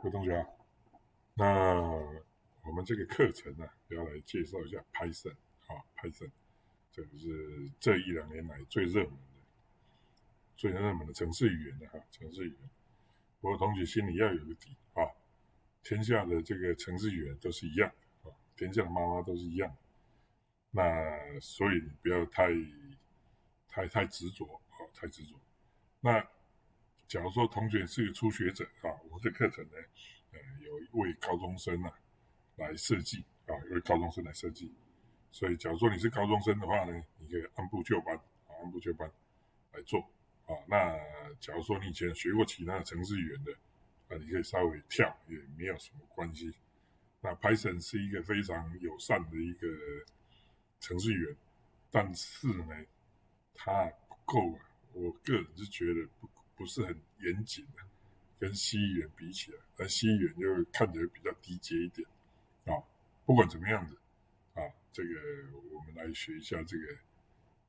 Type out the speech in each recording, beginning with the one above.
各位同学啊，那我们这个课程呢，要来介绍一下 Python 啊，Python 这个是这一两年来最热门的程式语言的程式语言。不过同学心里要有个底啊，天下的这个程式语言都是一样的啊，天下的妈妈都是一样的。那所以你不要太执着啊，太执着。那假如说同学是个初学者啊，我们这课程呢，有一位高中生来设计啊，一位高中生来设计。所以，假如说你是高中生的话呢，你可以按部就班按部就班来做啊。那假如说你以前学过其他的程式语言的你可以稍微跳，也没有什么关系。那 Python 是一个非常友善的一个程式语言，但是呢，它不够我个人是觉得不是很严谨的，跟 C 语言比起来，但 C 语言就看起来比较低阶一点啊。不管怎么样子这个我们来学一下这个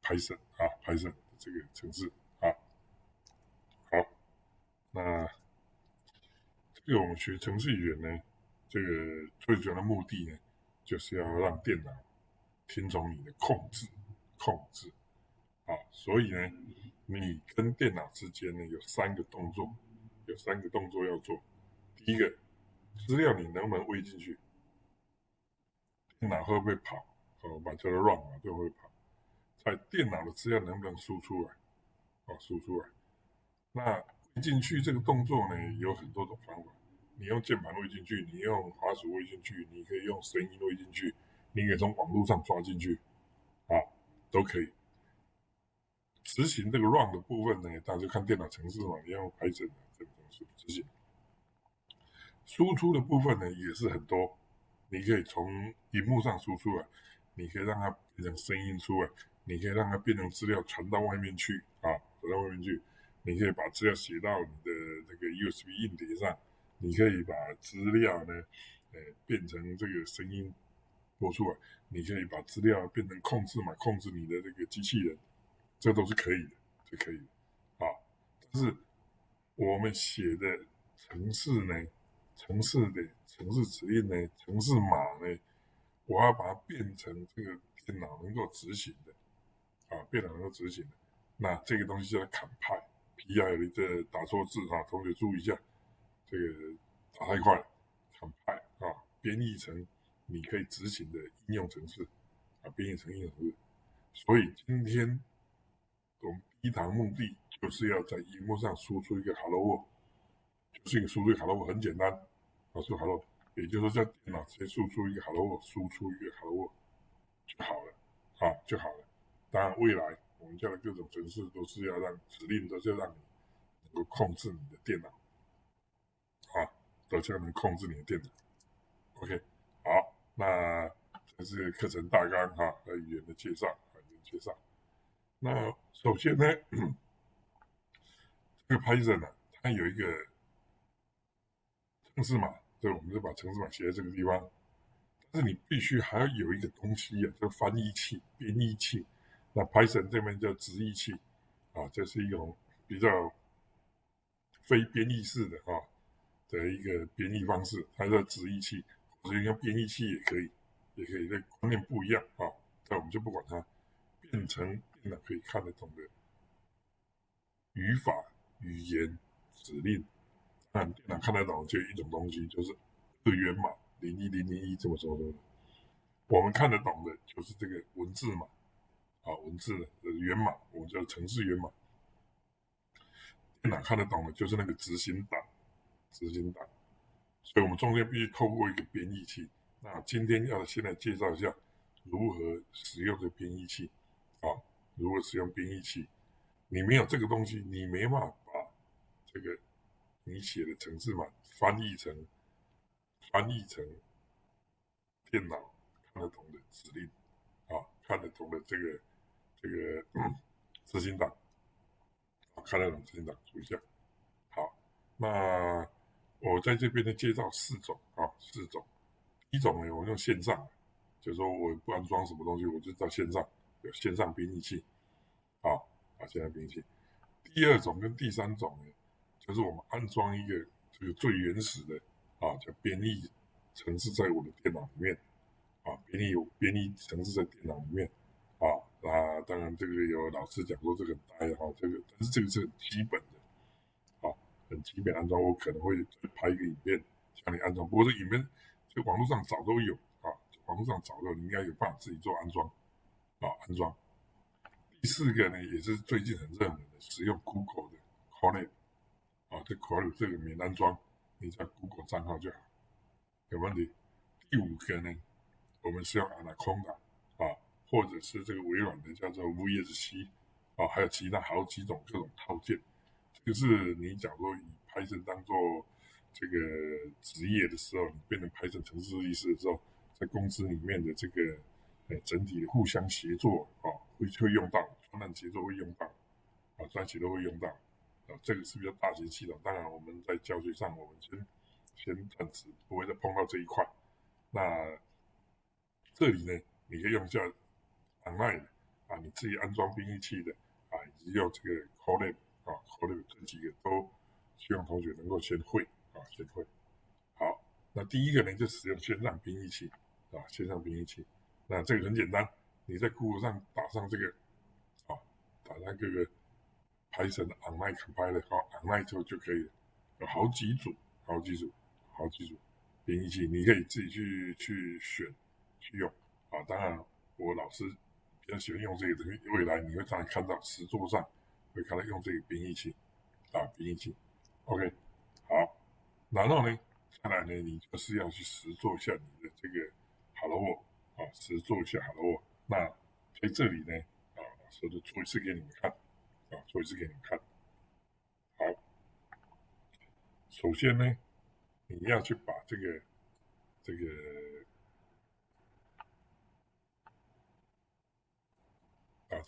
Python 这个程式啊。好，那这个我们学程式语言呢，这个最主要的目的呢，就是要让电脑听从你的控制所以呢，你跟电脑之间呢有三个动作，要做。第一个，资料你能不能喂进去，电脑会不会跑？把叫做 run 会不会跑？在电脑的资料能不能输出来？输出来。那喂进去这个动作呢，有很多种方法。你用键盘喂进去，你用滑鼠喂进去，你可以用声音喂进去，你可以从网络上抓进去啊，都可以。执行这个 run 的部分呢，大家就看电脑程式嘛，你要用 Python 这个东西执行。输出的部分呢，也是很多，你可以从荧幕上输出来，你可以让它变成声音出来，你可以让它变成资料传到外面去传到外面去。你可以把资料写到你的这个 USB 硬碟上，你可以把资料呢，变成这个声音播出来，你可以把资料变成控制你的这个机器人，这都是可以的，可以的但是我们写的程式呢，程式指令呢，程式码呢，我要把它变成这个电脑能够执行的电脑能够执行的，那这个东西叫做 compile。P-I-L 这打错字同学注意一下，这个打太快了。compile编译成你可以执行的应用程式编译成应用程式。所以今天我们第一堂目的就是要在荧幕上输出一个 Hello World， 就是一个输出一个 Hello World 很简单输出 Hello， 也就是说在电脑直接输出一个 Hello World， 输出一个 Hello World 就好了就好了。当然未来我们教的各种程式都是要让指令都是要让你能够控制你的电脑都是要能控制你的电脑。OK， 好，那这是课程大纲和语言的介绍那首先呢，这个 Python 它有一个程式码，所以我们就把程式码写在这个地方。但是你必须还要有一个东西叫翻译器、编译器。那 Python 这边叫直译器这是一种比较非编译式的一个编译方式，它叫直译器，或者用编译器也可以，这观念不一样但我们就不管它，变成电脑可以看得懂的语法、语言、指令。那电脑看得懂就有一种东西，就是二元码01001这么说的。我们看得懂的就是这个文字码文字的源码，我们叫程式源码。电脑看得懂的就是那个执行档。所以我们中间必须透过一个编译器。那今天要先来介绍一下如何使用这个编译器如何使用编译器。你没有这个东西，你没办法把这个你写的程式码翻译成电脑看得懂的指令看得懂的这个执行档看得懂执行档，注意一下。好，那我在这边呢介绍四种。第一种呢，我用线上，就是说我不安装什么东西，我就到线上有线上编译器线上编译器。第二种跟第三种呢，就是我们安装一个这个最原始的叫编译程式在我的电脑里面编译程式在电脑里面那当然这个有老师讲说这个很呆但是这个是很基本的很基本安装，我可能会拍一个影片教你安装，不过这影片就网络上早都有网络上找到，你应该有办法自己做安装安装。第四个呢，也是最近很热门的，使用 Google 的 Colab 这 Colab 这个免安装，你在 Google 账号就好，有问题。第五个呢，我们是用 Anaconda 或者是这个微软的叫做 VSC 还有其他好几种各种套件。这个是你假如说以 Python 当做这个职业的时候，你变成 Python 程式律师的时候，在公司里面的这个整体的互相协作会用到，专案协作会用到专协都会用到这个是比较大型系统。当然我们在教学上，我们先暂时不会再碰到这一块。那这里呢，你可以用一下 online 的你自己安装编译器的以及用这个 Colab Colab 这几个都希望同学能够先会先会。好，那第一个呢，就使用线上编译器线上编译器。那这个很简单，你在 Google 上打上这个打上这个 Python 的 online compiler online 之后就可以了，有好几组编译器，你可以自己去选去用当然我老师比较喜欢用这个，未来你会常常看到实作上会看到用这个编译器编译器。OK， 好，然后呢，再来呢，你就是要去实做一下你的这个 Hello World 实做一下 Hello World。那在这里呢老师就做一次给你们看做一次给你们看。好，首先呢，你要去把这个这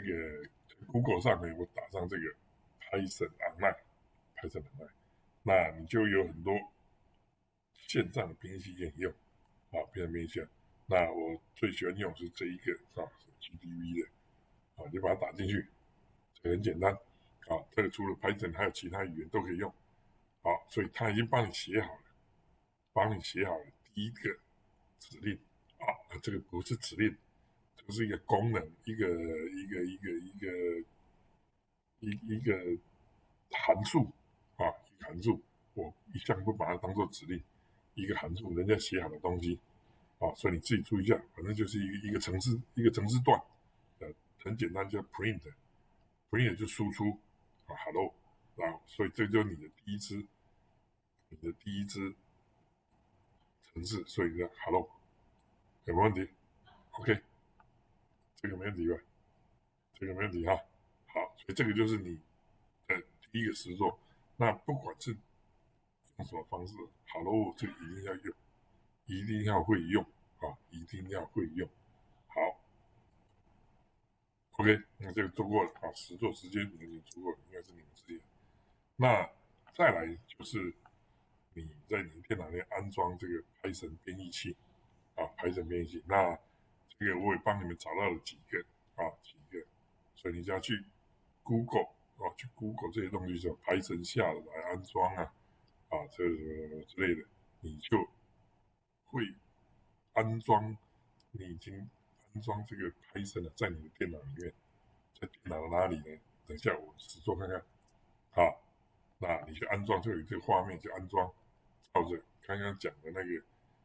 个 Google 上呢，我打上这个 Python Online，那你就有很多线上的编译器可以用编译器。那我最喜欢用是这一个是 GDB 的你把它打进去，这个很简单这个除了 Python 还有其他语言都可以用所以它已经帮你写好了第一个指令这个不是指令，这是一个功能，一个函数一个函数，我一向不把它当做指令，一个函数，人家写好的东西所以你自己注意一下，反正就是一个程式段很简单，叫 print 就输出hello， 所以这就是你的第一支程式，所以叫 hello， 有没有问题 ？OK， 这个没问题吧？这个没问题好，所以这个就是你的第一个实作。那不管是用什么方式 ，hello 这个一定要用，一定要会用一定要会用。好 ，OK， 那这个做过了实作时间你已经做过了，应该是你们之间。那再来就是你在你的电脑里安装这个 Python 编译器Python 编译器。那这个我也帮你们找到了几个，所以你就要去 Google 去 Google 这些东西，就 Python 下来安装这个什么之类的，你就会安装，你已经安装这个 Python 了，在你的电脑里面，在电脑的哪里呢？等一下我实做看看那你去安装，就有这个画面去安装，照着刚刚讲的那个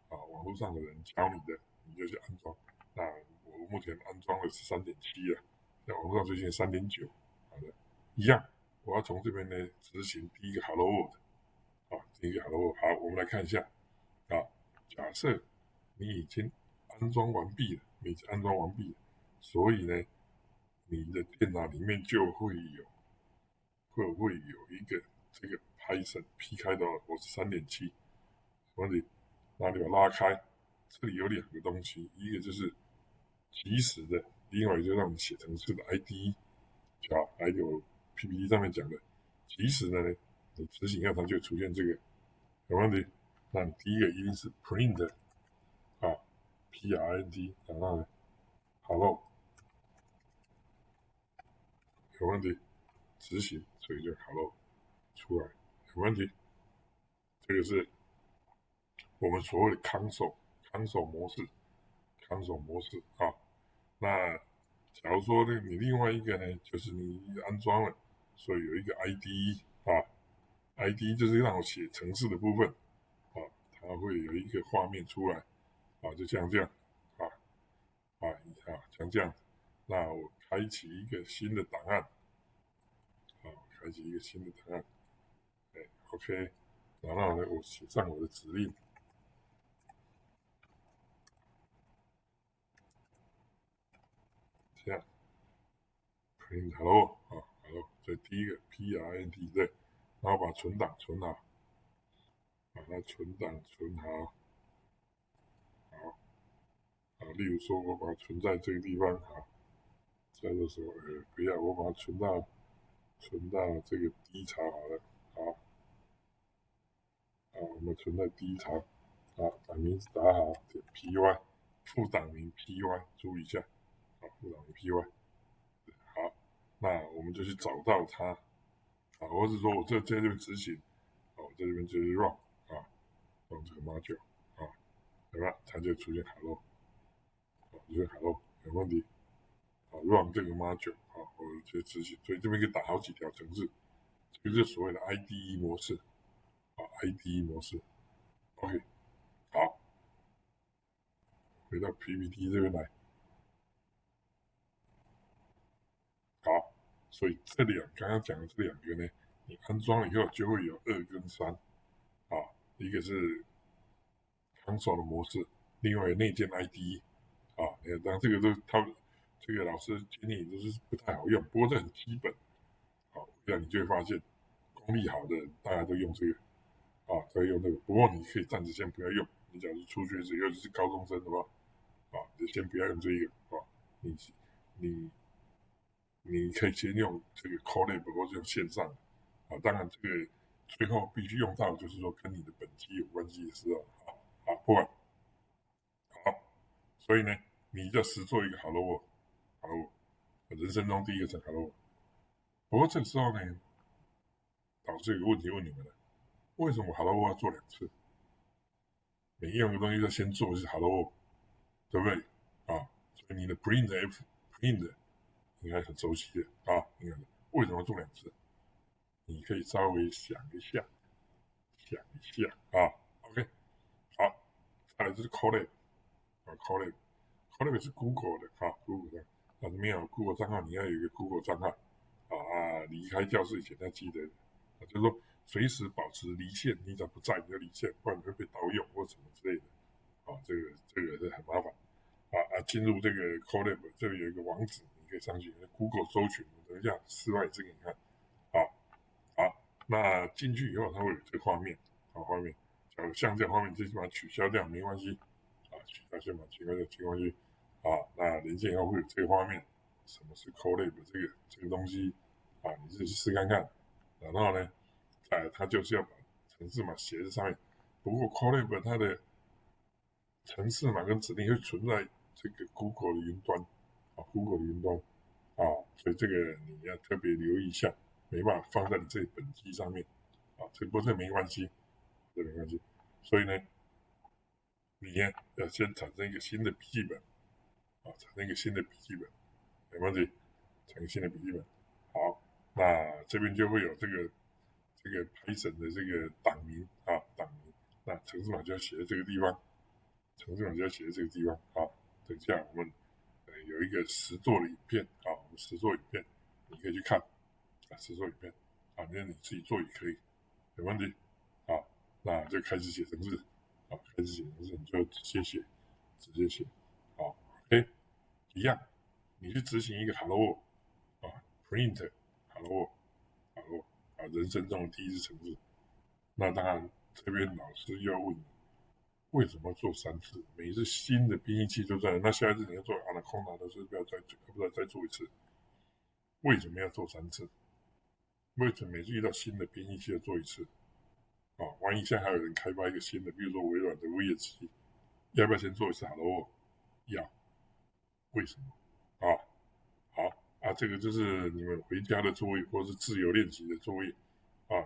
网络上的人教你的，你就去安装。那我目前安装的是 3.7 了，在网络上最近 3.9， 好的，一样，我要从这边呢执行第一个 Hello World 第一个 Hello World。好，我们来看一下假设你已经安装完毕了，所以呢，你的电脑里面就会有一个这个 Python P 开头，我是3.7，问题哪里把它拉开？这里有两个东西，一个就是即时的，另外一个就让你写程式的 IDE， 还有 PPT 上面讲的即时的呢，你执行要它就出现这个，有问题？那你第一个一定是 print print， 然后呢 hello， 有问题？执行，所以就 hello 出来，有问题？这个是我们所谓的康手模式啊。那假如说呢，你另外一个呢，就是你安装了，所以有一个 IDE 就是让我写程式的部分啊，它会有一个画面出来啊，就像这样啊像这样。那我开启一个新的档案开启一个新的档案，OK，然后呢，我写上我的指令，这样 print hello hello，这第一个 print 对，然后把存档存好，把它存档存好，例如说我把它存在这个地方叫做什么？不要，我把它存到这个低槽好了，我们存在低槽，把名字打好，点 py，副档名 py，注意一下，副档名 py，好，那我们就去找到它，或者说我在这边执行，我在这边就是 run run 这个 module 对吧？它就出现 hello，出现 hello，没问题。run 这个 module 我就执行，所以这边可以打好几条程式，这个就是所谓的 IDE 模式IDE 模式。OK， 好，回到 PPT 这边来，好，所以刚刚讲的这两个呢，你安装了以后就会有2跟3一个是 console 的模式，另外有内建 IDE 当然这个这个老师建议都是不太好用，不过这很基本这样你就会发现功力好的人大家都用这个都用这个，不过你可以暂时先不要用，你假如初学者尤其是高中生的话就先不要用这个你你你可以先用这个 Colab 或者用线上当然这个最后必须用到就是说跟你的本机有关系的时候不管好，所以呢你就实做一个 Hello World， 人生中第一个是 Hello World。 不过这个时候呢导致一个问题问你们了，为什么 Hello World 要做2次？每用一个东西要先做是 Hello World， 对不对所以你的 print 应该很熟悉的应该为什么做2次？你可以稍微想一下OK， 好，再来就是 Colab 是 Google 的Google 的，但是没有 Google 账号，你要有一个 Google 账号离开教室以前要记得就是说随时保持离线，你只要不在你就离线，不然你会被盗用或什么之类的这个是很麻烦进入这个 Colab 这里有一个网址，你可以上去 Google 搜寻，等一下示范一次给你看好，那进去以后它会有这个画面画面，假如像这个画面，就把它取消掉没关系取消先把它取消掉没关系那连线以后会有这个画面，什么是 Colab 这个东西你自己去试看看，然后呢它就是要把程式码写在上面，不过 Colab 它的程式码跟指令会存在这个 Google 的云端Google 的云端所以这个你要特别留意一下，没办法放在你这本机上面这没关系，这没关系。所以呢，你呢要先产生一个新的笔记本产生一个新的笔记本，没问题，产生新的笔记本。好，那这边就会有这个 Python 的这个档名档名，那程式码就要写在这个地方，程式码就要写在这个地方等一下我们有一个实作的影片我们实作影片你可以去看实作影片那你自己做也可以，没问题那就开始写程式开始写程式你就直接写OK， 一样，你去执行一个 Hello World print Hello World 人生中的第一次程式，那当然这边老师又要问你为什么要做3次？每一次新的编译器都在，那下一次你要做 Anaconda 的时候，不要再做一次？为什么要做3次？为什么每次遇到新的编译器要做1次？万一现在还有人开发一个新的，比如说微软的 V7，要不要先做一次 Hello World？ 要，为什么好这个就是你们回家的作业或是自由练习的作业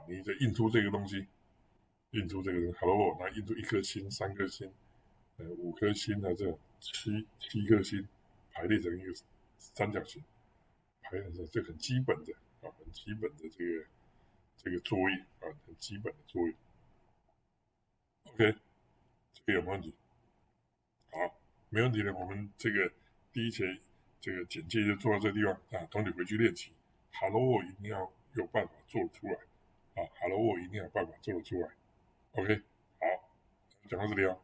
你再印出这个东西，印出这个 Hello， 然后印出1颗星、3颗星、5颗星的这种七颗星排列成一个三角形，排列成这很基本的很基本的这个作业很基本的作业。OK， 这个有没有问题？好，没问题的。我们这个第一节这个简介就做到这个地方同学回去练习。Hello， 我一定要有办法做得出来Hello， 我一定要有办法做得出来。OK， 好，讲到这里哦。